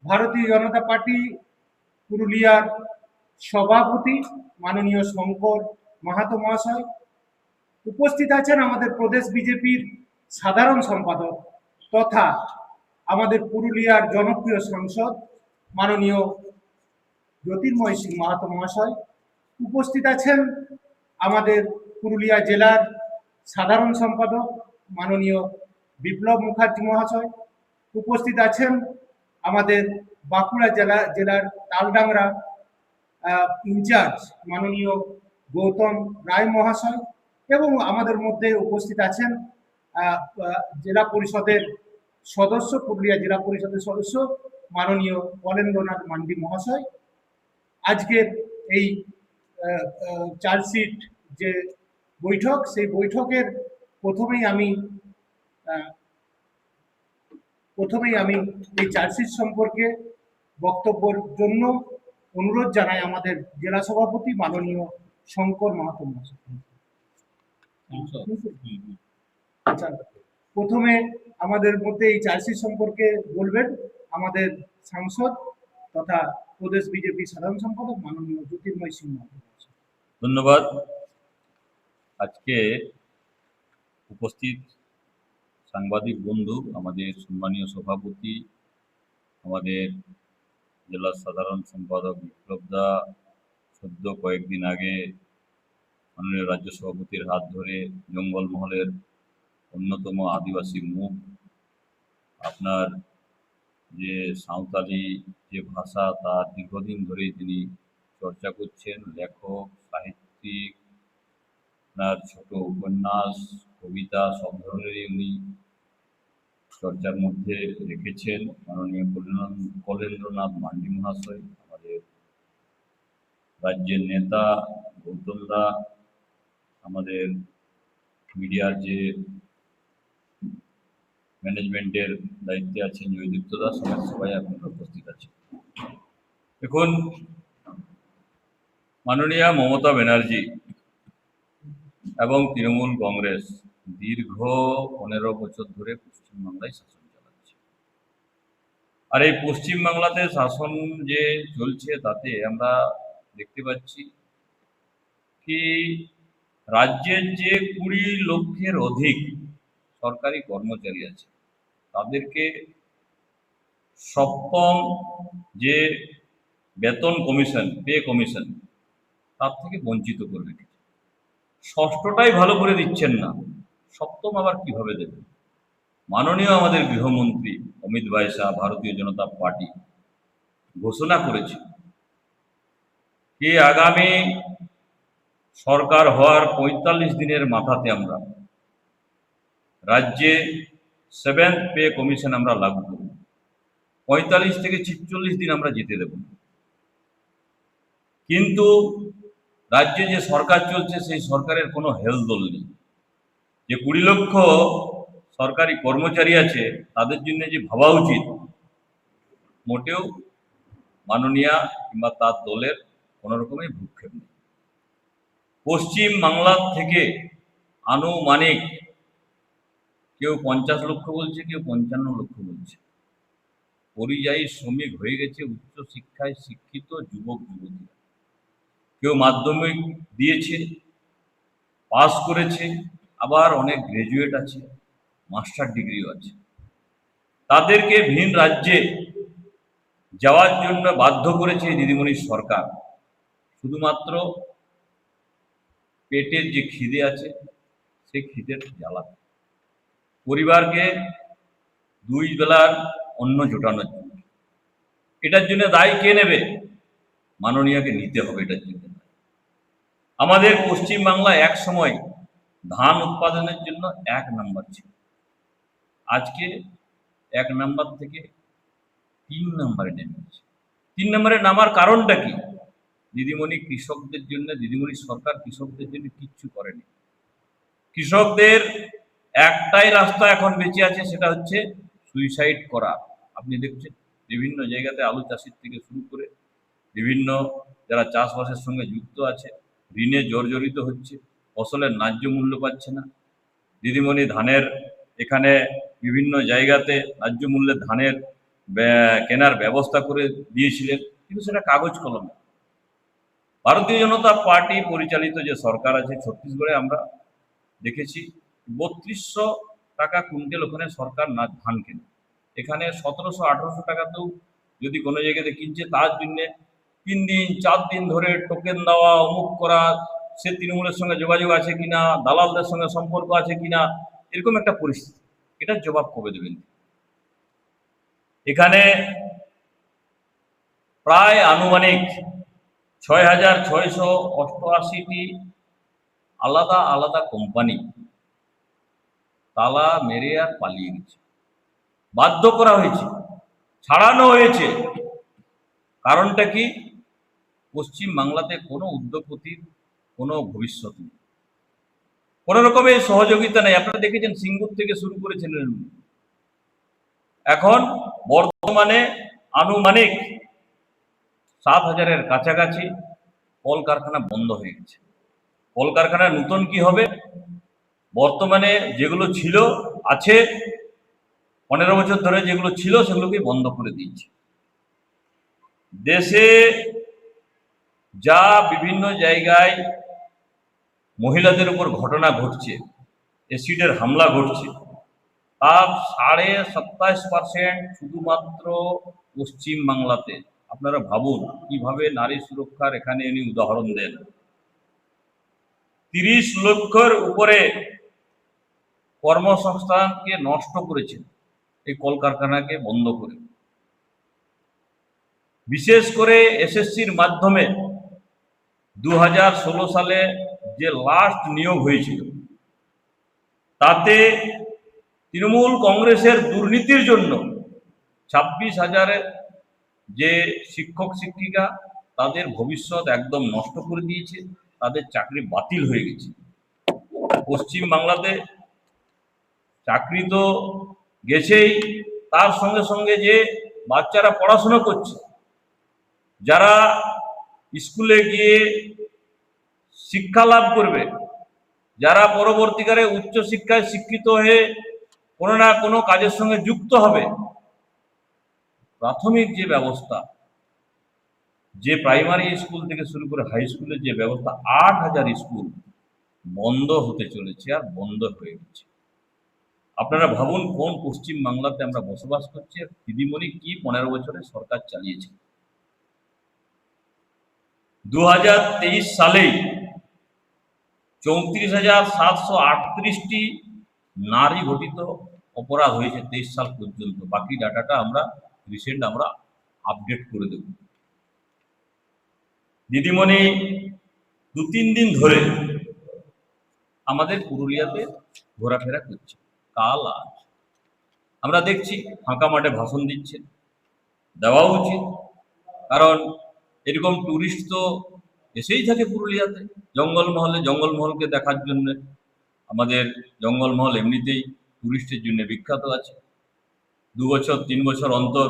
ভারতীয় জনতা পার্টি পুরুলিয়ার সভাপতি মাননীয় শঙ্কর মাহাতো মহাশয়, উপস্থিত আছেন আমাদের প্রদেশ বিজেপির সাধারণ সম্পাদক তথা আমাদের পুরুলিয়ার জনপ্রিয় সাংসদ মাননীয় জ্যোতির্ময় সিং মাহাতো মহাশয়, উপস্থিত আছেন আমাদের পুরুলিয়া জেলার সাধারণ সম্পাদক মাননীয় বিপ্লব মুখার্জি মহাশয়, উপস্থিত আছেন আমাদের বাঁকুড়া জেলার তালডাংরা ইনচার্জ মাননীয় গৌতম রায় মহাশয়, এবং আমাদের মধ্যে উপস্থিত আছেন জেলা পরিষদের সদস্য, পুরুলিয়া জেলা পরিষদের সদস্য মাননীয় কলেন্দ্রনাথ মান্ডি মহাশয়। আজকের এই চার্জশিট যে বৈঠক, সেই বৈঠকের প্রথমেই আমি এই চার্জশিট সম্পর্কে বক্তব্যের জন্য অনুরোধ জানাই আমাদের জেলা সভাপতি মাননীয় শঙ্কর মাহাতো মহাশয়। আচ্ছা, প্রথমে আমাদের মধ্যে এই চার্জশিট সম্পর্কে বলবেন আমাদের সাংসদ তথা প্রদেশ বিজেপি সাধারণ সম্পাদক মাননীয় জ্যোতির্ময় সিং মাহাতো মহাশয়। ধন্যবাদ। আজকে উপস্থিত সাংবাদিক বন্ধু, আমাদের সম্মানীয় সভাপতি, আমাদের জেলা সাধারণ সম্পাদক বিপ্লব দা, সদ্য কয়েকদিন আগে মাননীয় রাজ্য সভাপতির হাত ধরে জঙ্গলমহলের অন্যতম আদিবাসী মুখ, আপনার যে সাঁওতালি যে ভাষা তার দীর্ঘদিন ধরেই তিনি চর্চা করছেন, লেখক, সাহিত্যিক, আপনার ছোট উপন্যাস, কবিতা সব ধরনেরই উনি চর্চার মধ্যে রেখেছেন। মাননীয় কলেন্দ্রনাথ মান্ডি মহাশয়, আমাদের রাজ্যের নেতা গৌতম দা, আমাদের মিডিয়ার যে ম্যানেজমেন্টের দায়িত্বে আছেন জয়দীপ্ত দা, সবাই আপনারা উপস্থিত আছেন। এখন মাননীয়া মমতা ব্যানার্জি এবং তৃণমূল কংগ্রেস দীর্ঘ 15 বছর ধরে পশ্চিমবাংলায় শাসন চালাচ্ছে। আর এই পশ্চিমবাংলাতে শাসন যে চলছে তাতে আমরা দেখতে পাচ্ছি কি রাজ্যের যে 20 লক্ষের অধিক সরকারি কর্মচারী আছে তাদেরকে সপ্তম যে বেতন কমিশন, পে কমিশন, তার থেকে বঞ্চিত করে রেখেছে। ষষ্ঠটাই ভালো করে দিচ্ছেন না, সপ্তম আবার কিভাবে দেবেন? মাননীয় আমাদের গৃহমন্ত্রী অমিত ভাই শাহ, ভারতীয় জনতা পার্টি ঘোষণা করেছে যে আগামী সরকার হওয়ার 45 দিনের মাথাতে আমরা রাজ্যে 7th পে কমিশন আমরা লাগু করব। 45 থেকে 46 দিন আমরা যেতে দেব। কিন্তু রাজ্যে যে সরকার চলছে সেই সরকারের কোনো হেলদোল নেই। যে 20 লক্ষ সরকারি কর্মচারী আছে তাদের জন্য যে ভাবা উচিত, মোটেও মাননীয়া কিংবা তার দলের কোনো রকমের ভ্রুক্ষেপ নেই। পশ্চিম বাংলা থেকে আনুমানিক কেউ 50 লক্ষ বলছে, কেউ 55 লক্ষ বলছে পরিযায়ী শ্রমিক হয়ে গেছে উচ্চ শিক্ষায় শিক্ষিত যুবক যুবতীরা। কেউ মাধ্যমিক দিয়েছে, পাস করেছে, আবার অনেক গ্রাজুয়েট আছে, মাস্টার ডিগ্রিও আছে। তাদেরকে ভিন রাজ্যে যাওয়ার জন্য বাধ্য করেছে দিদিমণির সরকার, শুধুমাত্র পেটের যে খিদে আছে সেই খিদের জ্বালাতে, পরিবারকে 2 বেলার অন্ন জোটানোর জন্য। এটার জন্য দায়ী কে নেবে? মাননীয়কে নিতে হবে এটার জন্য। আমাদের পশ্চিমবাংলা এক সময় ধান উৎপাদনের জন্য 1 নম্বর ছিল, আজকে 1 নম্বর থেকে 3 নম্বরে নেমেছে। 3 নম্বরে নামার কারণটা কি? দিদিমণি কৃষকদের জন্য, দিদিমণি সরকার কৃষকদের জন্য কিচ্ছু করেনি। কৃষকদের একটাই রাস্তা এখন বেঁচে আছে, সেটা হচ্ছে সুইসাইড করা। আপনি দেখছেন বিভিন্ন জায়গাতে আলু চাষের থেকে শুরু করে বিভিন্ন যারা চাষবাসের সঙ্গে যুক্ত আছে ঋণে জর্জরিত হচ্ছে, ফসলের ন্যায্য মূল্য পাচ্ছে না। দিদিমণি ধানের এখানে বিভিন্ন জায়গাতে ন্যায্য মূল্যে ধানের কেনার ব্যবস্থা করে দিয়েছিলেন, কিন্তু সেটা কাগজ কলমে। ভারতীয় জনতা পার্টি পরিচালিত যে সরকার আছে ছত্তিশগড়ে আমরা দেখেছি 3200 টাকা কুইন্টাল ওখানে সরকার না ধান কেনে। এখানে 1700-1800 টাকাতেও যদি কোনো জায়গাতে কিনছে, তার জন্য 3 দিন 4 দিন ধরে টোকেন দেওয়া, অমুক করা, সে তৃণমূলের সঙ্গে যোগাযোগ আছে কিনা, দালালদের সঙ্গে সম্পর্ক আছে কিনা, এরকম একটা পরিস্থিতি। এটার জবাব কবে দেবেন? এখানে প্রায় আনুমানিক 6688টি আলাদা আলাদা কোম্পানি তালা মেরে আর পালিয়ে গেছে, বাধ্য করা হয়েছে, ছাড়ানো হয়েছে। কারণটা কি? পশ্চিম বাংলাতে কোনো উদ্যোগপতির কোনো ভবিষ্যৎ নেই, কোনো রকমের সহযোগিতা নেই। আপনারা দেখেছেন সিঙ্গুর থেকে শুরু করেছিলেন, এখন বর্তমানে আনুমানিক 7000-এর কাছাকাছি কলকারখানা বন্ধ হয়ে গেছে। কলকারখানা নতুন কি হবে? বর্তমানে যেগুলো ছিল আছে 15 বছর ধরে যেগুলো ছিল সেগুলোকে বন্ধ করে দিয়েছে। দেশে যা বিভিন্ন জায়গায় মহিলাদের উপর ঘটনা ঘটছে, অ্যাসিডের হামলা ঘটছে, তার 27.5% শুধুমাত্র পশ্চিম বাংলাতে। আপনারা ভাবুন কিভাবে নারী সুরক্ষার এখানে ইনি উদাহরণ দেন। 30 লক্ষের উপরে কর্মসংস্থানকে নষ্ট করেছেন এই কলকারখানাকে বন্ধ করে। বিশেষ করে এসএসসির মাধ্যমে 2016 সালে যে লাস্ট নিয়োগ হয়েছিল, তাতে তৃণমূল কংগ্রেসের দুর্নীতির জন্য 26,000 যে শিক্ষক শিক্ষিকা তাদের ভবিষ্যৎ একদম নষ্ট করে দিয়েছে, তাদের চাকরি বাতিল হয়ে গেছে। পশ্চিম বাংলাতে চাকরি তো গেছেই, তার সঙ্গে সঙ্গে যে বাচ্চারা পড়াশোনা করছে, যারা স্কুলে গিয়ে শিক্ষা লাভ করবে, যারা পরবর্তীকালে উচ্চশিক্ষায় শিক্ষিত হয়ে কোনো না কোনো কাজের সঙ্গে যুক্ত হবে, প্রাথমিক যে ব্যবস্থা, যে প্রাইমারি স্কুল থেকে শুরু করে হাই স্কুলের যে ব্যবস্থা, 8000 স্কুল বন্ধ হতে চলেছে আর বন্ধ হয়ে গেছে। আপনারা ভাবুন কোন পশ্চিম বাংলাতে আমরা বসবাস করছি। দিদিমণি কি 15 বছরে সরকার চালিয়েছে। 2023 সালেই 34,738টি নারী ঘটিত অপরাধ হয়েছে 23 সাল পর্যন্ত। বাকি ডাটাটা আমরা রিসেন্ট আমরা আপডেট করে দেব। দিদিমণি 2-3 দিন ধরে আমাদের পুরুলিয়াতে ঘোরাফেরা করছে, কাল আজ আমরা দেখছি ফাঁকা মাঠে ভাষণ দিচ্ছে, দেওয়া উচিত। কারণ এরকম টুরিস্ট তো এসেই থাকে পুরুলিয়াতে, জঙ্গলমহলকে দেখার জন্য। আমাদের জঙ্গলমহল এমনিতেই টুরিস্টের জন্য বিখ্যাত আছে। 2 বছর 3 বছর অন্তর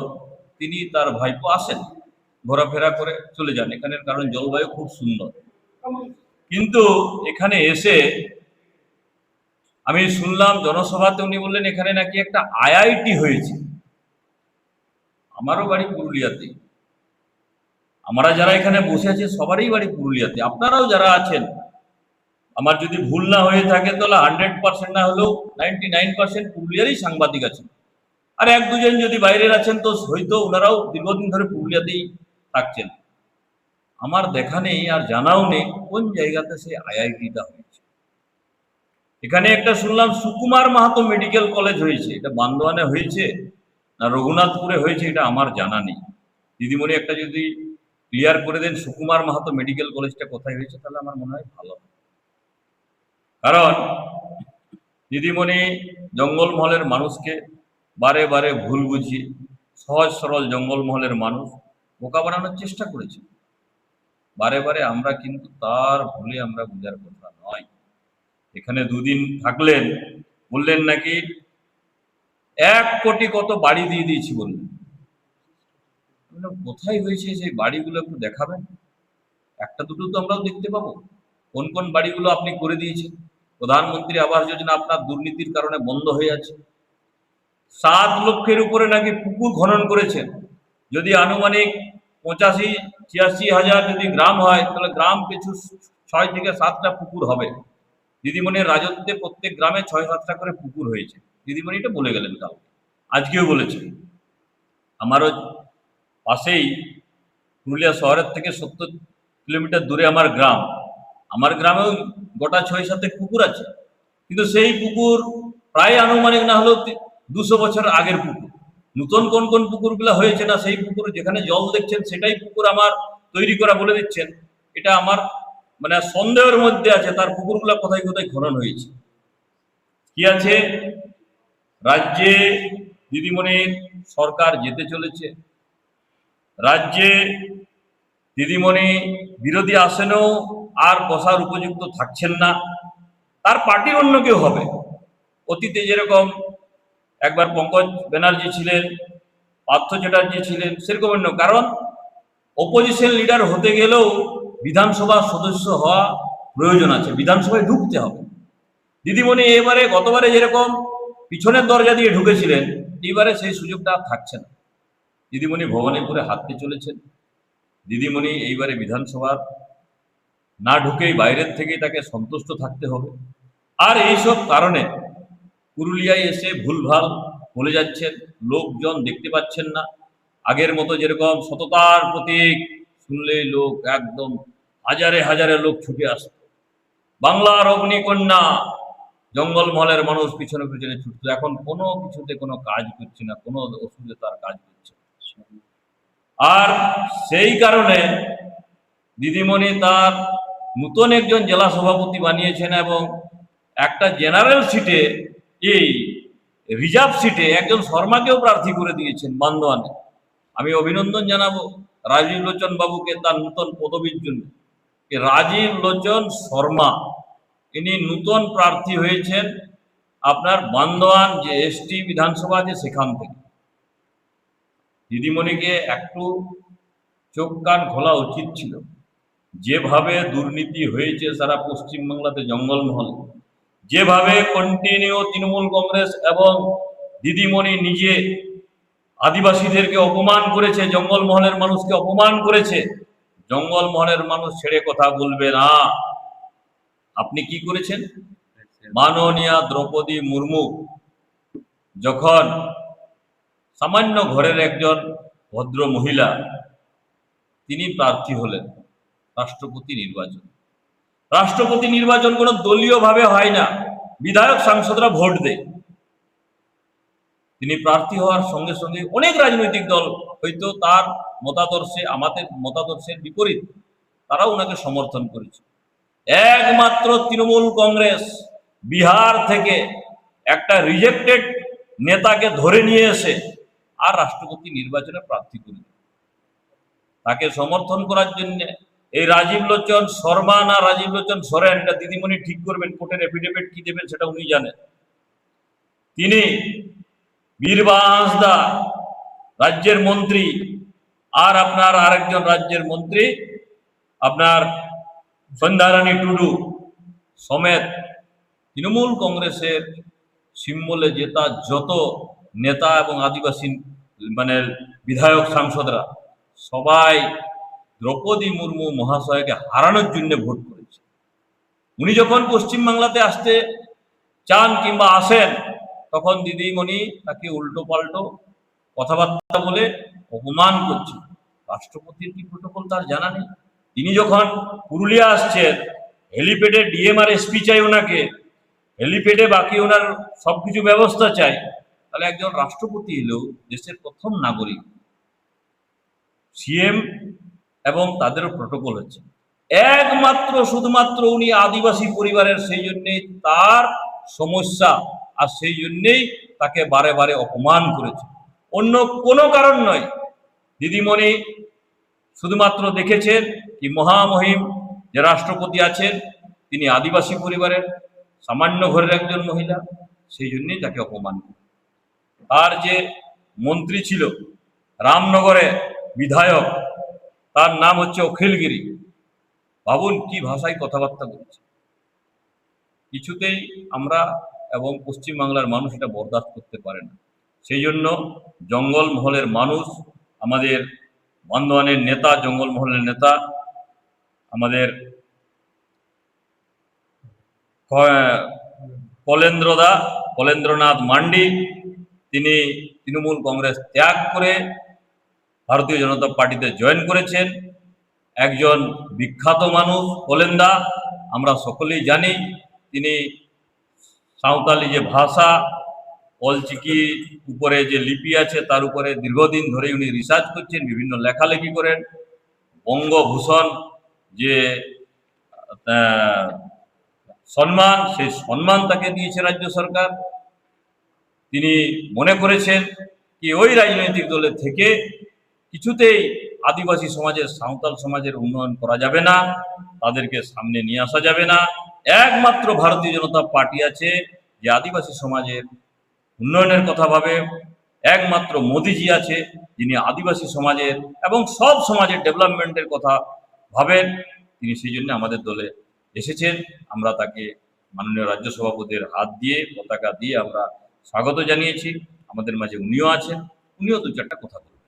তিনি তার ভাইপো আসেন, ঘোরাফেরা করে চলে যান এখানের, কারণ জলবায়ু খুব সুন্দর। কিন্তু এখানে এসে আমি শুনলাম জনসভাতে উনি বললেন এখানে নাকি একটা আইআইটি হয়েছে। আমারও বাড়ি পুরুলিয়াতে, আমরা যারা এখানে বসে আছি সবারই বাড়ি পুরুলিয়াতে, আপনারাও যারা আছেন, আমার যদি ভুল না হয়ে থাকে তাহলে 100% না হলেও 99% পুরুলিয়ারই সাংবাদিক আছেন। আর 1-2 জন যদি বাইরের আছেন তো হয়তো ওনারাও দীর্ঘদিন ধরে পুরুলিয়াতেই থাকছেন। আমার দেখা নেই আর জানাও নেই কোন জায়গাতে সেই আইআইটিটা হয়েছে। এখানে একটা শুনলাম সুকুমার মাহাতো মেডিকেল কলেজ হয়েছে, এটা বান্দোয়ানে হয়েছে না রঘুনাথপুরে হয়েছে এটা আমার জানা নেই। দিদিমণি একটা যদি ক্লিয়ার করে দেন সুকুমার মাহাতো মেডিকেল কলেজটা কোথায় হয়েছে, তাহলে আমার মনে হয় ভালো। কারণ দিদিমণি জঙ্গলমহলের মানুষকে বারে বারে ভুল বুঝিয়ে সহজ সরল জঙ্গলমহলের মানুষ বোকা বানানোর চেষ্টা করেছে বারে বারে। আমরা কিন্তু তার ভুলে আমরা বোঝার কথা নয়। এখানে 2 দিন থাকলেন, বললেন নাকি 1 কোটি কত বাড়ি দিয়ে দিয়েছি বললেন। কোথায় হয়েছে সেই বাড়িগুলো একটু দেখাবেন, একটা দুটো তো আমরাও দেখতে পাবো। কোন কোন বাড়িগুলো আপনি করে দিয়েছেন? প্রধানমন্ত্রী আবাস যোজনা আপনার দুর্নীতির কারণে বন্ধ হয়ে আছে, 7 লক্ষের উপরে নাকি পুকুর খনন করেছেন। যদি আনুমানিক 85-86 হাজার যদি গ্রাম হয়, তাহলে গ্রাম পিছু 6 থেকে 7টা পুকুর হবে। দিদিমণির রাজত্বে প্রত্যেক গ্রামে 6-7টা করে পুকুর হয়েছে। দিদিমণি এটা বলে গেলেন কাল, আজকেও বলেছেন। আমারও পাশেই পুরুলিয়া শহরের থেকে 70 কিলোমিটার দূরে আমার গ্রাম। আমার গ্রামেও গোটা 6-7 পুকুর আছে, কিন্তু সেই পুকুর প্রায় আনুমানিক না হলেও 200 বছর আগের পুকুর। নতুন কোন কোন পুকুরগুলো হয়েছে না, সেই পুকুর যেখানে জল দেখছেন সেটাই পুকুর আমার তৈরি করা বলে দিচ্ছেন। এটা আমার মানে সন্দেহের মধ্যে আছে, তার পুকুরগুলো কোথায় কোথায় খনন হয়েছে। কি আছে, রাজ্যে দিদিমণির সরকার যেতে চলেছে, রাজ্যে দিদিমণি বিরোধী আসনেও আর বসার উপযুক্ত থাকছেন না, তার পার্টির অন্য কেউ হবে। অতীতে যেরকম একবার পঙ্কজ ব্যানার্জি ছিলেন, পার্থ চ্যাটার্জি ছিলেন, সেরকম অন্য। কারণ অপোজিশন লিডার হতে গেলেও বিধানসভার সদস্য হওয়া প্রয়োজন আছে, বিধানসভায় ঢুকতে হবে। দিদিমণি এবারে গতবারে যেরকম পিছনের দরজা দিয়ে ঢুকেছিলেন, এবারে সেই সুযোগটা আর থাকছে না। দিদিমণি ভবানীপুরে হাঁটতে চলেছেন। দিদিমণি এইবারে বিধানসভার না ঢুকেই বাইরের থেকেই তাকে সন্তুষ্ট থাকতে হবে। আর এইসব কারণে পুরুলিয়ায় এসে ভুলভাল বলে যাচ্ছেন, লোকজন দেখতে পাচ্ছেন না। আগের মতো যেরকম সততার প্রতীক শুনলেই লোক একদম হাজারে হাজারে লোক ছুটে আসত। বাংলার অগ্নিকন্যা জঙ্গলমহলের মানুষ পিছনে পিছনে ছুটতো। এখন কোনো কিছুতে কোনো কাজ করছে না, কোনো ওষুধে তার কাজ করছে না। আর সেই কারণে দিদিমণি তার নতুন একজন জেলা সভাপতি বানিয়েছেন এবং একটা জেনারেল সিটে, এই রিজার্ভ সিটে একজন শর্মাকেও প্রার্থী করে দিয়েছেন বান্দোয়ানে। আমি অভিনন্দন জানাবো রাজীব লোচন বাবুকে তার নতুন পদবীর জন্য। রাজীব লোচন শর্মা ইনি নতুন প্রার্থী হয়েছেন আপনার বান্দোয়ান যে এসটি বিধানসভা আছে সেখান থেকে। দিদিমণিকে একটু চোখ কান খোলা উচিত ছিল। যেভাবে দুর্নীতি হয়েছে সারা পশ্চিমবাংলাতে জঙ্গলমহলে, যেভাবে কন্টিনিউ তৃণমূল কংগ্রেস এবং দিদিমণি নিজে আদিবাসীদেরকে অপমান করেছে, জঙ্গলমহলের মানুষকে অপমান করেছে, জঙ্গলমহলের মানুষ ছেড়ে কথা বলবে না। আপনি কি করেছেন? মাননীয়া দ্রৌপদী মুর্মু যখন সামান্য ঘরের একজন ভদ্র মহিলা, তিনি প্রার্থী হলেন রাষ্ট্রপতি নির্বাচন। রাষ্ট্রপতি নির্বাচন কোনো দলীয় ভাবে হয় না, বিধায়ক সাংসদরা ভোট দেয়। তিনি প্রার্থী হওয়ার সঙ্গে সঙ্গে অনেক রাজনৈতিক দল হয়তো তার মতাদর্শে, আমাদের মতাদর্শের বিপরীত, তারাও ওনাকে সমর্থন করেছে। একমাত্র তৃণমূল কংগ্রেস বিহার থেকে একটা রিজেক্টেড নেতাকে ধরে নিয়ে এসে আর রাষ্ট্রপতি নির্বাচনে প্রার্থী করে, তাকে সমর্থন করার জন্য এই রাজীব লোচন শর্মা না রাজীব লোচন সরেন, এটা দিদিমণি ঠিক করবেন। কোর্টের এফিডেভিট কি দেবেন সেটা উনি জানেন। তিনি বীরবা হাঁসদা রাজ্যের মন্ত্রী, আর আপনার আরেকজন রাজ্যের মন্ত্রী আপনার সন্ধ্যারানী টুডু সমেত তৃণমূল কংগ্রেসের সিম্বলে জেতা যত নেতা এবং আদিবাসী মানে বিধায়ক সাংসদরা সবাই দ্রৌপদী মুর্মু মহাশয়কে হারানোর জন্য ভোট করেছে। উনি যখন পশ্চিমবাংলাতে আসতে চান কিংবা আসেন, তখন দিদিমণি তাকে উল্টো পাল্টো কথাবার্তা বলে অপমান করছে। রাষ্ট্রপতির কি প্রোটোকল তার জানা নেই? তিনি যখন পুরুলিয়া আসছেন, হেলিপ্যাডে ডিএম আর এসপি চাই ওনাকে, হেলিপ্যাডে বাকি ওনার সবকিছু ব্যবস্থা চাই, তাহলে একজন রাষ্ট্রপতি এলেও দেশের প্রথম নাগরিক, সিএম এবং তাদেরও প্রোটোকল হচ্ছে। একমাত্র শুধুমাত্র উনি আদিবাসী পরিবারের, সেই জন্যেই তার সমস্যা, আর সেই জন্যেই তাকে বারে বারে অপমান করেছে, অন্য কোনো কারণ নয়। দিদিমণি শুধুমাত্র দেখেছেন কি মহামহিম যে রাষ্ট্রপতি আছেন তিনি আদিবাসী পরিবারের সামান্য ঘরের একজন মহিলা, সেই জন্যই তাকে অপমান করে। তার যে মন্ত্রী ছিল রামনগরে বিধায়ক, তার নাম হচ্ছে অখিলগিরি, ভাবুন কি ভাষায় কথাবার্তা বলছে। কিছুতেই আমরা এবং পশ্চিমবাংলার মানুষ এটা বরদাস্ত করতে পারে না। সেই জন্য জঙ্গলমহলের মানুষ, আমাদের বান্দোয়ানের নেতা, জঙ্গলমহলের নেতা আমাদের কলেন্দ্রনাথ মান্ডি, তিনি তৃণমূল কংগ্রেস ত্যাগ করে ভারতীয় জনতা পার্টিতে জয়েন করেছেন। একজন বিখ্যাত মানুষ কলেন্দা, আমরা সকলেই জানি। তিনি সাঁওতালি যে ভাষা, অলচিকি উপরে যে লিপি আছে তার উপরে দীর্ঘদিন ধরে উনি রিসার্চ করছেন, বিভিন্ন লেখালেখি করেন। বঙ্গভূষণ যে সম্মান, সেই সম্মান তাকে দিয়েছে রাজ্য সরকার। তিনি মনে করেছেন কি ওই রাজনৈতিক দলের থেকে কিছুতেই আদিবাসী সমাজের, সাঁওতাল সমাজের উন্নয়ন করা যাবে না, তাদেরকে সামনে নিয়ে আসা যাবে না। একমাত্র ভারতীয় জনতা পার্টি আছে যে আদিবাসী সমাজের উন্নয়নের কথা ভাবে। একমাত্র মোদিজি আছে যিনি আদিবাসী সমাজের এবং সব সমাজের ডেভেলপমেন্টের কথা ভাবেন। তিনি সেই জন্য আমাদের দলে এসেছেন। আমরা তাকে মাননীয় রাজ্য সভাপতির হাত দিয়ে, পতাকা দিয়ে আমরা স্বাগত জানিয়েছি। আমাদের মাঝে উনিও আছেন, উনিও দু চারটা কথা বলবেন।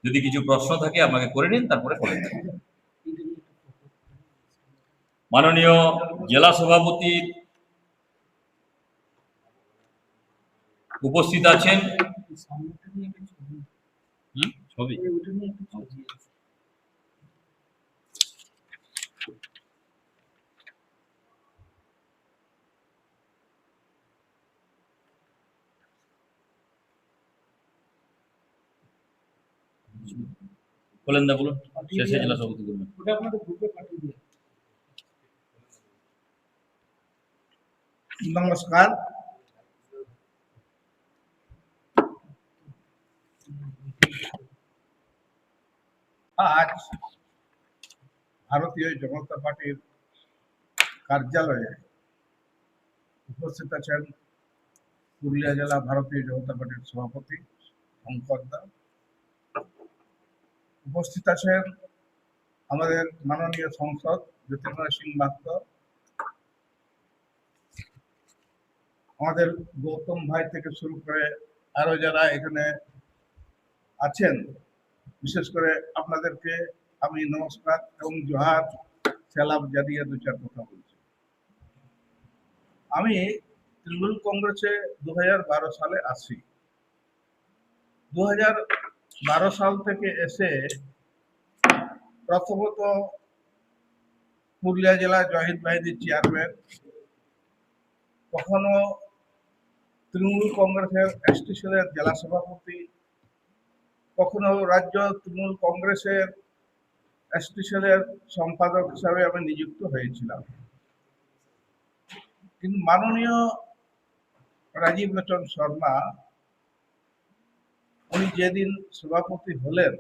যদি কিছু প্রশ্ন থাকে আমাকে করে নিন, তারপরে বলেন। মাননীয় জেলা সভাপতি উপস্থিত আছেন। ছবি বলেন না, বলুন। শেষে জেলা সভাপতি বলবেন। ওটা আপনাদের গ্রুপে পাঠিয়ে দিন। নমস্কার। আজ ভারতীয় জনতা পার্টির কার্যালয়ে উপস্থিত আছেন পুরুলিয়া জেলা ভারতীয় জনতা পার্টির সভাপতি শঙ্কর দা, উপস্থিত আছেন আমাদের মাননীয় সংসদ জ্যোতির্ময় সিং মাহাতো, আমাদের গৌতম ভাই থেকে শুরু করে আরো যারা এখানে আছেন, বিশেষ করে আপনাদেরকে আমি নমস্কার এবং জোহার সেলাম জানিয়ে দু চার কথা বলছি। আমি তৃণমূল কংগ্রেসে 2012 সালে আসি। 2012 সাল থেকে এসে প্রথমত পুরুলিয়া জেলা জহিদ বাহিনীর চেয়ারম্যান, কখনো তৃণমূল কংগ্রেসের এসটি সেলের জেলা সভাপতি, কখনো রাজ্য তৃণমূল কংগ্রেসের এসটি সেলের সম্পাদক হিসাবে আমি নিযুক্ত হয়েছিলাম। কিন্তু মাননীয় রাজীব লোচন শর্মা উনি যেদিন সভাপতি হলেন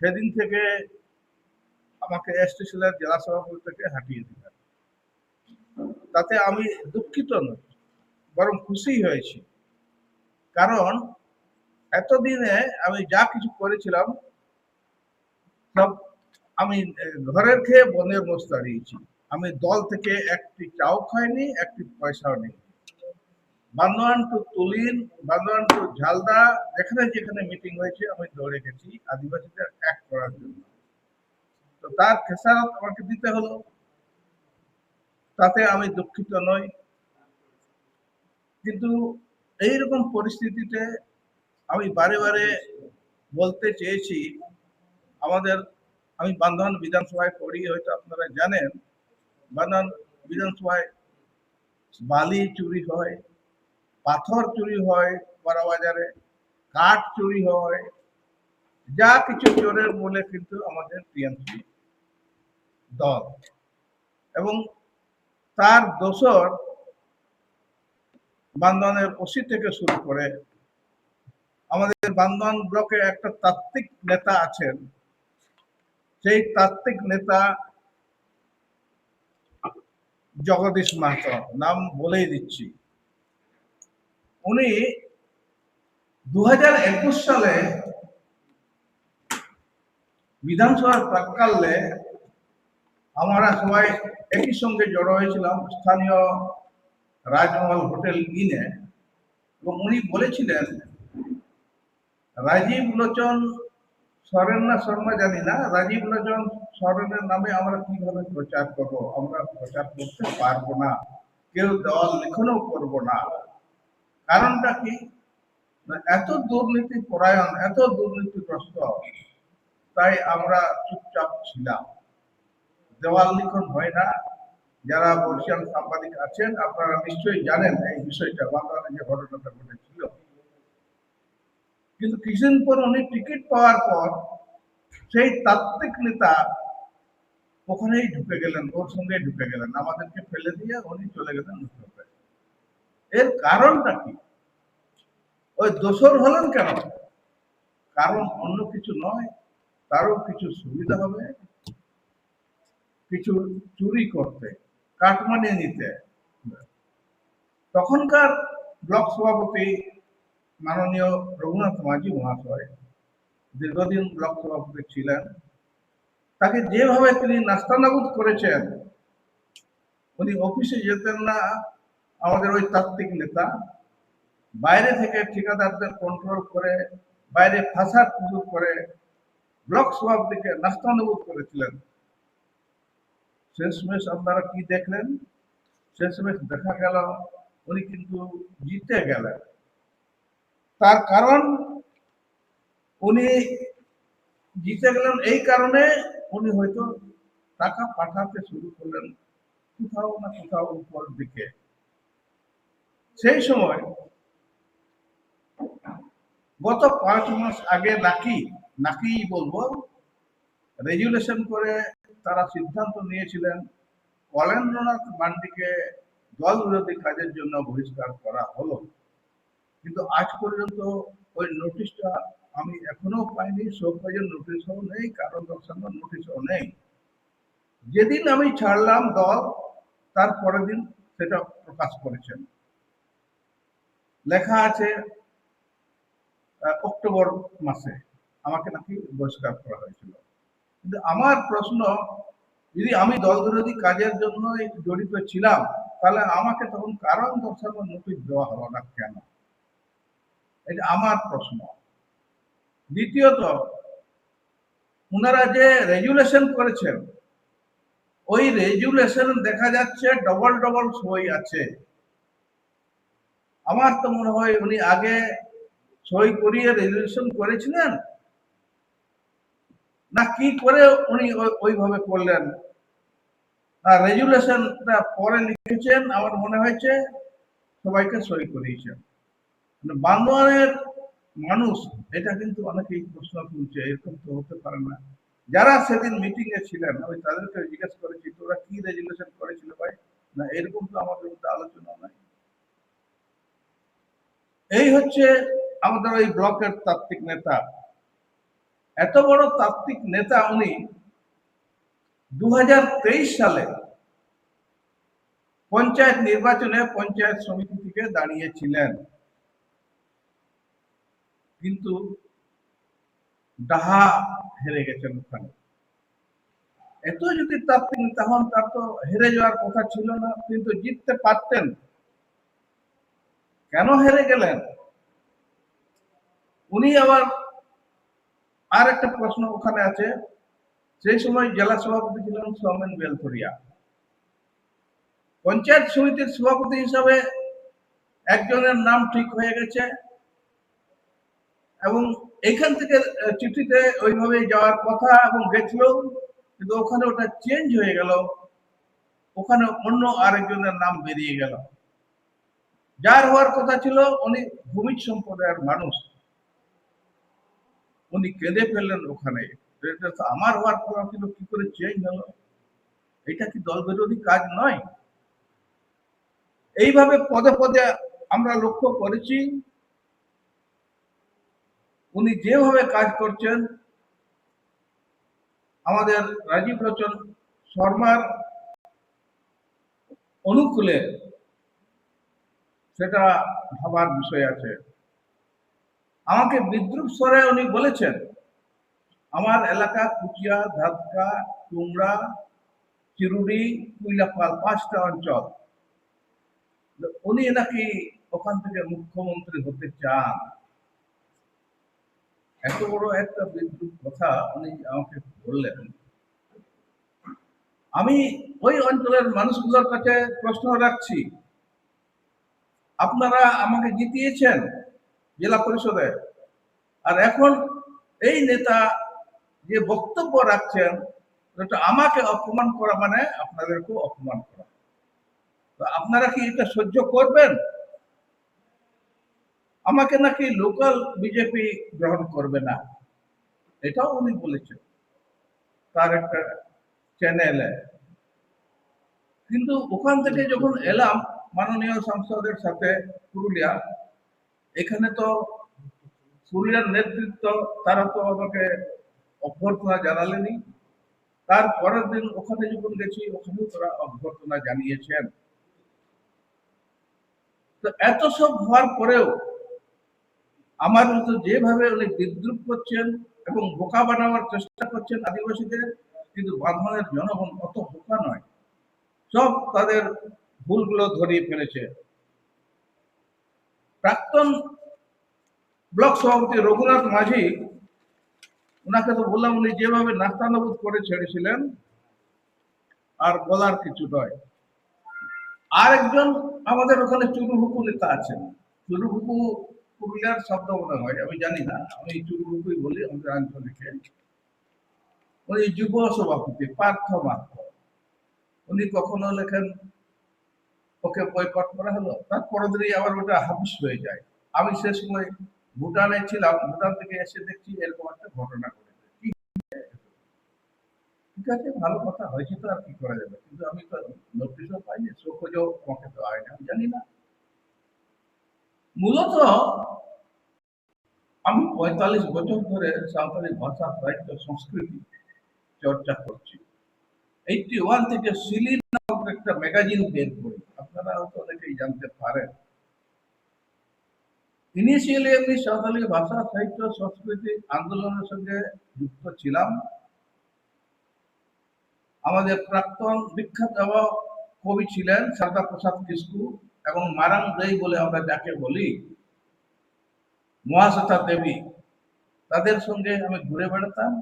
সেদিন থেকে আমাকে এসটি সেলের জেলা সভাপতি থেকে হাঁটিয়ে দিলেন। তাতে আমি দুঃখিত নই, বরং খুশি হয়েছি। কারণ এতদিনে আমি যা কিছু করেছিলাম সব আমি ঘরের খেয়ে বনের মোষ দাঁড়িয়েছি। আমি দল থেকে একটি চাও খাইনি, একটি পয়সাও নেই। বান্দোয়ান টু তুলিন, বান্দোয়ান টু ঝালদা, যেখানে যেখানে মিটিং হয়েছে আমি দৌড়ে গেছি আদিবাসীদের এক করার জন্য। তো তার খেসারত আমাকে দিতে হলো, তাতে আমি দুঃখিত নই। কিন্তু এইরকম পরিস্থিতিতে আমি বারে বারে বলতে চেয়েছি, আমি বান্দোয়ান বিধানসভায় পড়ি, হয়তো আপনারা জানেন বান্দোয়ান বিধানসভায় বালি চুরি হয়, পাথর চুরি হয়, বড় বাজারে কাঠ চুরি হয়, যা কিছু চোরের বলে কিন্তু আমাদের টিএমসি দল। এবং তার দোসর বান্দোয়ানের ওসি থেকে শুরু করে আমাদের বান্দোয়ান ব্লকে একটা তাত্ত্বিক নেতা আছেন, সেই তাত্ত্বিক নেতা জগদীশ মাহাতো, নাম বলেই দিচ্ছি। উনি 2021 সালে বিধানসভার প্রাক্কালে আমরা সবাই একই সঙ্গে জড়ো হয়েছিলাম স্থানীয় রাজমহল হোটেল ইনে। এবং উনি বলেছিলেন রাজীব লোচন সরেন না শর্মা জানি না, রাজীব লোচন সরেনের নামে আমরা কিভাবে প্রচার করব? আমরা প্রচার করতে পারবো না, কেউ দেওয়াল লিখনও করব না। কারণটা কি? না, এত দুর্নীতি পরায়ণ, এত দুর্নীতিগ্রস্ত, তাই আমরা চুপচাপ ছিলাম। দেওয়াল লিখন হয় না। যারা বর্ষিয়ান সাংবাদিক আছেন আপনারা নিশ্চয়ই জানেন এই বিষয়টা, বাংলাদেশে যে ঘটনাটা ঘটেছিল। কিন্তু কিছুদিন পর উনি টিকিট পাওয়ার পর সেই তাত্ত্বিক নেতা ওখানেই ঢুকে গেলেন, ওর সঙ্গে ঢুকে গেলেন, আমাদেরকে ফেলে দিয়ে উনি চলে গেলেন ঢুকে। এর কারণটা কি? ওই দোষর হলেন কেন? কারণ অন্য কিছু নয়, তারও কিছু সুবিধা হবে, কিছু চুরি করতে, কাটমানি নিতে। তখনকার ব্লক সভাপতি মাননীয় রঘুনাথ মাঝি মহাশয় দীর্ঘদিন ব্লক সভাপতি ছিলেন। তাকে যেভাবে তিনি নাস্তানাবুদ করেছেন, উনি অফিসে যেতেন না, আমাদের ওই তাত্ত্বিক নেতা বাইরে থেকে ঠিকাদারদের কন্ট্রোল করে, বাইরে ফাঁসার সুযোগ করে ব্লক সভাপতিকে নাস্তানাবুদ করেছিলেন। শেষমেশ আপনারা কি দেখলেন? শেষমেশ দেখা গেল উনি কিন্তু জিতে গেলেন। তার কারণ উনি জিতে গেলেন এই কারণে, উনি হয়তো টাকা পাঠাতে শুরু করলেন কোথাও না কোথাও উপর দিকে। সেই সময় গত 5 মাস আগে নাকি বলবো, রেজুলেশন করে তারা সিদ্ধান্ত নিয়েছিলেন কলেন্দ্রনাথ মান্ডিকে দল বিরোধী কাজের জন্য বহিষ্কার করা হলো। কিন্তু আজ পর্যন্ত ওই নোটিশটা আমি এখনো পাইনি, সৌকাজের নোটিশও নেই, কারণ দর্শানোর নোটিশও নেই। যেদিন আমি ছাড়লাম দল, তার পরের দিন সেটা প্রকাশ করেছেন, লেখা আছে অক্টোবর মাসে আমাকে নাকি বহিষ্কার করা হয়েছিল। কিন্তু আমার প্রশ্ন, যদি আমি দল বিরোধী কাজের জন্য জড়িত ছিলাম, তাহলে আমাকে তখন কারণ দর্শানোর নোটিশ দেওয়া হলো না কেন? এটা আমার প্রশ্ন। দ্বিতীয়ত, ওনারা যে রেজুলেশন করেছেন, ওই রেজুলেশন দেখা যাচ্ছে ডবল ডবল সই আছে। আমার তো মনে হয় উনি আগে সই করিয়ে রেজুলেশন করেছিলেন, না কি করে উনি ওইভাবে করলেন। আর রেজুলেশনটা পরে লিখেছেন, আমার মনে হয়েছে সবাইকে সই করিয়েছেন। বান্দোয়ানের মানুষ এটা কিন্তু অনেকেই প্রশ্ন তুলছে, এরকম তো হতে পারে না। যারা সেদিন মিটিং এ ছিলেন আমি তাদেরকে জিজ্ঞেস করেছি, তোরা কি রেজুলেশন করেছিল ভাই? না এরকম তো আমাদের মধ্যে আলোচনা নাই। এই হচ্ছে আমাদের ওই ব্লকের তাত্ত্বিক নেতা। এত বড় তাত্ত্বিক নেতা উনি 2023 সালে পঞ্চায়েত নির্বাচনে পঞ্চায়েত সমিতি থেকে দাঁড়িয়েছিলেন, কিন্তু ডাহা হেরে গেছেন ওখানে। এত যদি তাত্ত্বিক নেতা হন, তার তো হেরে যাওয়ার কথা ছিল না, কিন্তু জিততে পারতেন। কেন হেরে গেলেন? উনি আবার আর একটা প্রশ্ন ওখানে আছে, সেই সময় জেলা সভাপতি ছিলেন সৌমেন বেলথরিয়া। পঞ্চায়েত সমিতির সভাপতি হিসাবে একজনের নাম ঠিক হয়ে গেছে এবং এখান থেকে চিঠিতে ওইভাবে যাওয়ার কথা এবং গেছিল, কিন্তু ওখানে ওটা চেঞ্জ হয়ে গেল, ওখানে অন্য আরেকজনের নাম বেরিয়ে গেল। যার হওয়ার কথা ছিল উনি ভূমিজ সম্প্রদায়ের মানুষ, উনি কেঁদে ফেললেন ওখানে। এটা তো আমার হওয়ার কথা ছিল, কি করে চেঞ্জ হলো? এটা কি দল বিরোধী কাজ নয়? এইভাবে পদে পদে আমরা লক্ষ্য করেছি উনি যেভাবে কাজ করছেন, আমাদের রাজীব লোচন শর্মার অনুকূলে, সেটা ভাবার বিষয় আছে। আমাকে বিদ্রুপ স্বরে উনি বলেছেন, আমার এলাকা কুচিয়া, ধাতকা, টুংরা, চিরুড়ি, কুইলাপাল 5টা অঞ্চল, উনি নাকি ওখান থেকে মুখ্যমন্ত্রী হতে চান। এত বড় একটা বিদ্রুপ কথা উনি আমাকে বললেন। আমি ওই অঞ্চলের মানুষগুলোর কাছে প্রশ্ন রাখছি, আপনারা আমাকে জিতিয়েছেন জেলা পরিষদে, আর এখন এই নেতা যে বক্তব্য রাখছেন এটা আমাকে অপমান করা মানে আপনাদেরকেও অপমান করা। তো আপনারা কি এটা সহ্য করবেন? আমাকে নাকি লোকাল বিজেপি গ্রহণ করবে না, এটাও উনি বলেছেন তার একটা চ্যানেলে। কিন্তু ওখান থেকে যখন এলাম মাননীয় সাংসদের সাথে পুরুলিয়া, এখানে তো পুরুলিয়ার নেতৃত্ব তারা তো আমাকে অভ্যর্থনা জানালেনি। তার পরের দিন ওখানে যখন গেছি ওখানেও তারা অভ্যর্থনা জানিয়েছেন। তো এত সব হওয়ার পরেও আমার মতো যেভাবে উনি বিদ্রুপ করছেন এবং বোকা বানাবার চেষ্টা করছেন আদিবাসীদের, কিন্তু বাঁধনের জনগণ অত বোকা নয়, সব তাদের ভুলগুলো ধরিয়ে ফেলেছে। প্রাক্তন ব্লক সভাপতি রঘুনাথ মাঝি, ওনাকে তো বললাম উনি যেভাবে নাস্তানাবুদ করে ছেড়েছিলেন আর বলার কিছু নয়। আর একজন আমাদের ওখানে চুরুহুকু নেতা আছেন, চুরুহুকু পুরুলিয়ার শব্দ মনে হয়, আমি জানি না, আমি চুরুহুকুই বলি আমাদের আঞ্চলিকে। উনি যুব সভাপতি পার্থ মাত্র, উনি কখনো লেখেন ওকে বয়কট করা হলো, তার পরের দিনই আবার ওটা হাফিস হয়ে যায়। আমি সে সময় ভুটানে ছিলাম, ভুটান থেকে এসে দেখছি এরকম একটা ঘটনা ঘটেছে। ঠিক আছে, ভালো কথা হয়েছে, তো আর কি করা যাবে, কিন্তু আমি তো নোটিশও পাইনি, শোকজও আমাকে তো হয় না, আমি জানি না। মূলত আমি ৪৫ বছর ধরে সাঁওতালি ভাষা, সাহিত্য, সংস্কৃতি চর্চা করছি। 81 থেকে সিলিন নামক একটা ম্যাগাজিন বের করি, আপনারা হয়তো অনেকেই জানতে পারেন। ইনিশিয়ালি আমি সাঁওতালি ভাষা, সাহিত্য, সংস্কৃতি আন্দোলনের সঙ্গে যুক্ত ছিলাম। আমাদের প্রাক্তন বিখ্যাত কবি ছিলেন সারদা প্রসাদ কিস্কু, এবং মারাং দেই বলে আমরা যাকে বলি, মহাশ্বেতা দেবী, তাদের সঙ্গে আমি ঘুরে বেড়াতাম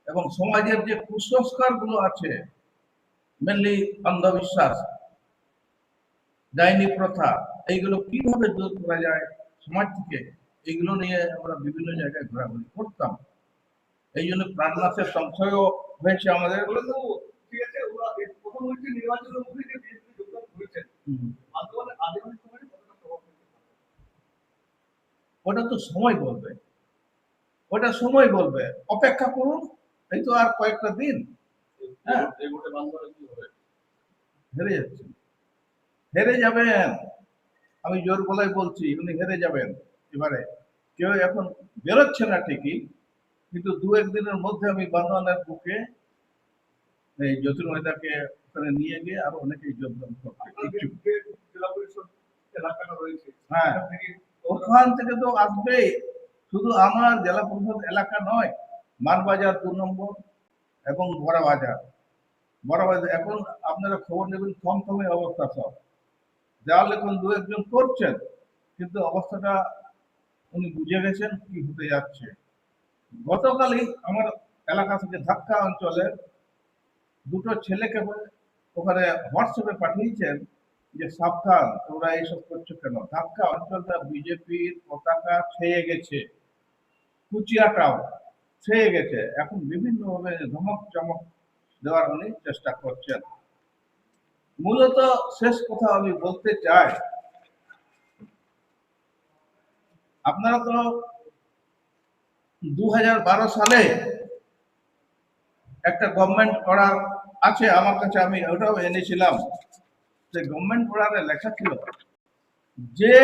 এবং সমাজের যে কুসংস্কার গুলো আছে, মেনলি অন্ধবিশ্বাস, ডাইনি প্রথা, এইগুলো কিভাবে দূর করা যায় সমাজ থেকে, এইগুলো নিয়ে আমরা বিভিন্ন জায়গায় ঘোরাঘুরি করতাম। এই জন্য প্রাণনাথের সংশয়ও হয়েছে আমাদের। ঠিক আছে, ওরা প্রথম হচ্ছে নির্বাচনের মধ্যে যে বিএনপি যোগদান করেছেন, আন্দোলনে আদিবাসী সমাজে কতটা প্রভাব ফেলতে পারে? ওটা তো সময় বলবে, ওটা সময় বলবে, অপেক্ষা করুন, এই তো আর কয়েকটা দিন। হ্যাঁ, এই ভোটে বান্ধবরা কি হবে? হেরে যাচ্ছেন, হেরে যাবেন, আমি জোর গলায় বলছি উনি হেরে যাবেন। এবারে কেউ এখন বেরোচ্ছে না ঠিকই, কিন্তু দু একদিনের মধ্যে আমি বান্দোয়ানের বুকে এই জ্যোতির্ময়দাকে ওখানে নিয়ে গিয়ে আরো অনেকেই যোগদান করতে ইচ্ছুক। যে জেলা পরিষদ এলাকাটা রয়েছে, হ্যাঁ, সেখান থেকে ওখান থেকে তো আসবেই, শুধু আমার জেলা পরিষদ এলাকা নয়, মানবাজার ২ নম্বর এবং বড়বাজার। বড়বাজার এখন আপনারা খবর নেবেন, থমথমে অবস্থা সব, দেওয়াল এখন দু একজন করছেন, কিন্তু অবস্থাটা উনি বুঝে গেছেন কি হতে যাচ্ছে। গতকালই আমার এলাকা থেকে ধাক্কা অঞ্চলের দুটো ছেলেকে ওখানে হোয়াটসঅ্যাপে পাঠিয়েছেন যে সাবধান, তোমরা এইসব করছো কেন। ধাক্কা অঞ্চলটা বিজেপির পতাকা ছেয়ে গেছে, কুচিয়াটাও ছেয়ে গেছে, এখন বিভিন্ন ভাবে ধমক চমক দেওয়ার উনি চেষ্টা করছেন। মূলত শেষ কথা আমি বলতে চাই, আপনারা তো 2012 সালে একটা গভর্নমেন্ট অর্ডার আছে আমার কাছে, আমি ওটাও এনেছিলাম। যে গভর্নমেন্ট অর্ডারে লেখা ছিল যে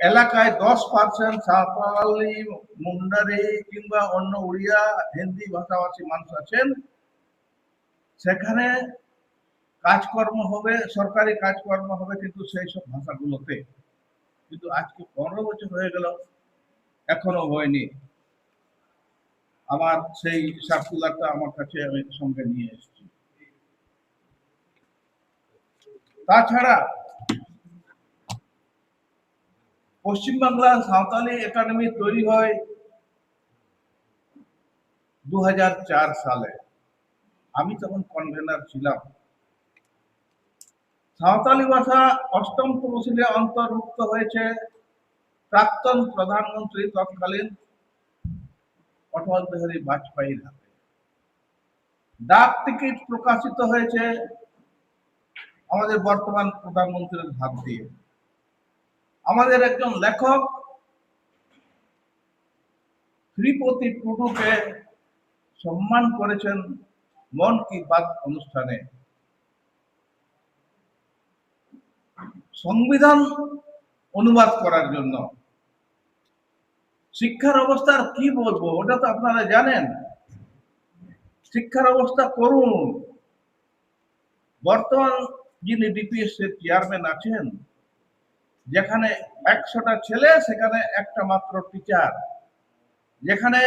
এলাকায় 10% সাঁওতালি, মুন্ডারি কিংবা অন্য উড়িয়া, হিন্দি ভাষাভাষী মানুষ আছেন, সেখানে কাজকর্ম হবে, সরকারি কাজকর্ম হবে, কিন্তু সেই সব ভাষাগুলোতে। কিন্তু আজকে 15 বছর হয়ে গেল, এখনো হয়নি। আমার সেই সার্কুলারটা আমার কাছে আমি সঙ্গে নিয়ে এসেছি। তাছাড়া পশ্চিমবাংলা সাঁওতালি একাডেমি তৈরি হয় 2004 সালে। আমি তখন কনভেনার ছিলাম। সাঁওতালি ভাষা অষ্টম তফসিলে অন্তর্ভুক্ত হয়েছে প্রাক্তন প্রধানমন্ত্রী তৎকালীন অটল বিহারী বাজপেয়ীর হাতে। ডাক টিকিট প্রকাশিত হয়েছে আমাদের বর্তমান প্রধানমন্ত্রীর হাত দিয়ে। আমাদের একজন লেখক শ্রীপতি টুডুকে সম্মান করেছেন মন কি বাত অনুষ্ঠানে। সংবিধান অনুবাদ করার জন্য। শিক্ষার অবস্থার কি বলবো, ওটা তো আপনারা জানেন। শিক্ষার অবস্থা করুন। বর্তমান যিনি ডিপিএস এর চেয়ারম্যান আছেন, যেখানে 100টা ছেলে সেখানে একটা মাত্র টিচার। যেখানে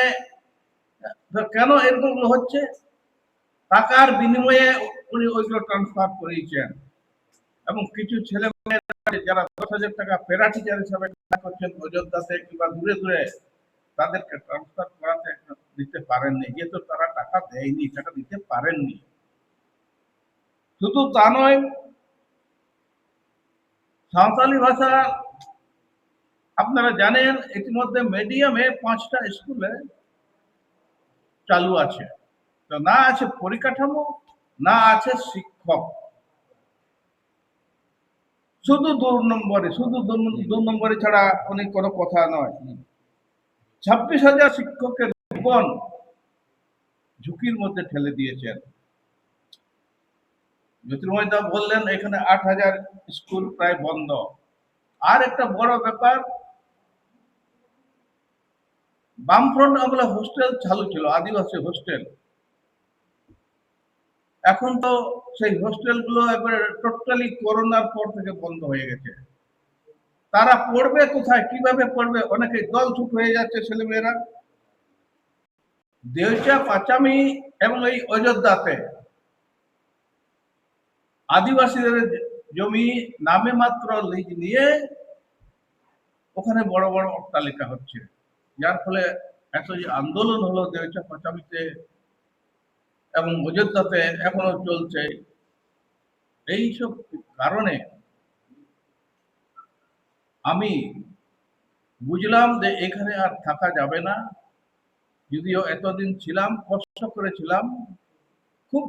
কেন এরকম হচ্ছে? টাকার বিনিময়ে উনি ওইগুলো ট্রান্সফার করিয়েছেন এবং কিছু ছেলে যারা 10,000 টাকা প্যারা টিচার হিসাবে কাজ করছেন অযোধ্যাতে কিংবা দূরে দূরে, তাদেরকে ট্রান্সফার করাতে দিতে পারেননি, যেহেতু তারা টাকা দেয়নি, টাকা দিতে পারেননি। শুধু তা নয়, সাঁওতালি ভাষা আপনারা জানেন ইতিমধ্যে মিডিয়ামে 5টা স্কুলে চালু আছে। তো না আছে পরিকাঠামো, না আছে শিক্ষক, শুধু 2 নম্বরে ছাড়া অনেক কোনো কথা নয়। 26,000 শিক্ষকের জীবন ঝুঁকির মধ্যে ঠেলে দিয়েছেন। জ্যোতির্ময় দা বললেন এখানে 8,000 স্কুল প্রায় বন্ধ। আর একটা বড় ব্যাপার, বামফ্রন্ট আমলে হোস্টেল চালু ছিল, আদিবাসী হোস্টেল। এখন তো সেই হোস্টেলগুলো একবারে টোটালি করোনার পর থেকে বন্ধ হয়ে গেছে। তারা পড়বে কোথায়, কিভাবে পড়বে? অনেকে দল ছুট হয়ে যাচ্ছে ছেলেমেয়েরা। দেউচা, পাচামি এবং এই অযোধ্যাতে আদিবাসীদের জমি নামে মাত্র লিজ নিয়ে ওখানে বড় বড় অট্টালিকা হচ্ছে, যার ফলে এত যে আন্দোলন হলো দেউচা পাচামিতে এবং অযোধ্যাতে এখনো চলছে। এইসব কারণে আমি বুঝলাম যে এখানে আর থাকা যাবে না। যদিও এতদিন ছিলাম, কষ্ট করেছিলাম, খুব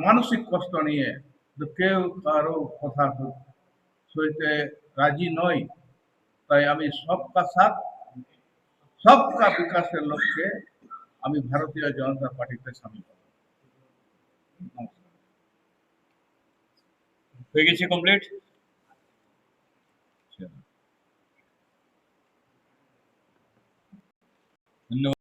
মানসিক কষ্ট নিয়ে, কেউ কারো কথা সইতে রাজি নয়। তাই আমি সবকা সাথ সবকা বিকাশের লক্ষ্যে আমি ভারতীয় জনতা পার্টিতে সামিল হব। হয়ে গেছে কমপ্লিট। ধন্যবাদ।